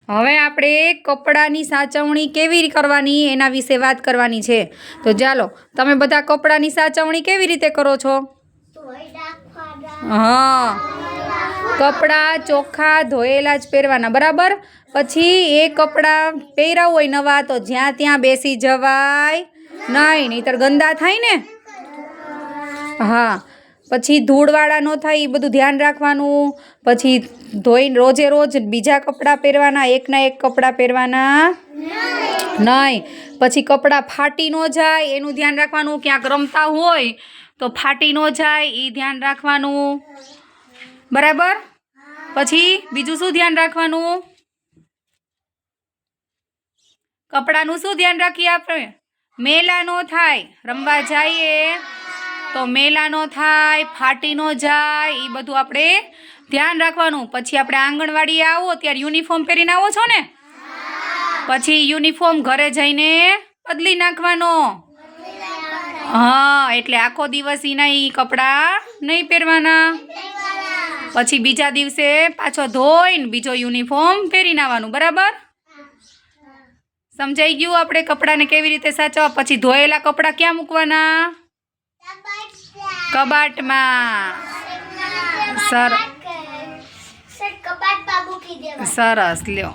હવે આપણે કપડાની સાચવણી કેવી કરવાની એના વિશે વાત કરવાની છે. તો ચાલો, તમે બધા કપડાની સાચવણી કેવી રીતે કરો છો? હા, કપડાં ચોખ્ખા ધોયેલા જ પહેરવાના, બરાબર. પછી એ કપડાં પહેર્યા હોય નવા તો જ્યાં ત્યાં બેસી જવાય નહીં, નહીંતર ગંદા થાય ને. હા, પછી ધૂળવાળા ન થાય એ બધું ધ્યાન રાખવાનું. પછી ધોઈને રોજે રોજ બીજા કપડાં પહેરવાના, એકના એક કપડાં પહેરવાના નહીં. પછી કપડાં ફાટી ન જાય એનું ધ્યાન રાખવાનું. ક્યાંક રમતા હોય તો ફાટી ન જાય એ ધ્યાન રાખવાનું, બરાબર. પછી બીજું શું ધ્યાન રાખવાનું? કપડાનું શું ધ્યાન રાખીએ આપણે? મેલા ન થાય, રમવા જઈએ તો મેલા ન થાય, ફાટી ન જાય, એ બધું આપણે ધ્યાન રાખવાનું. પછી આપણે આંગણવાડીએ આવો ત્યારે યુનિફોર્મ પહેરીને આવો છો ને, પછી યુનિફોર્મ ઘરે જઈને બદલી નાખવાનો. હા, એટલે આખો દિવસ એના એ કપડાં નહીં પહેરવાના. પછી બીજા દિવસે પાછો ધોઈને બીજો યુનિફોર્મ પહેરીને આવવાનું, બરાબર. સમજાઈ ગયું આપણે કપડાને કેવી રીતે સાચવવા? પછી ધોયેલા કપડાં ક્યાં મૂકવાના? કબાટમાં. સરસ, લ્યો.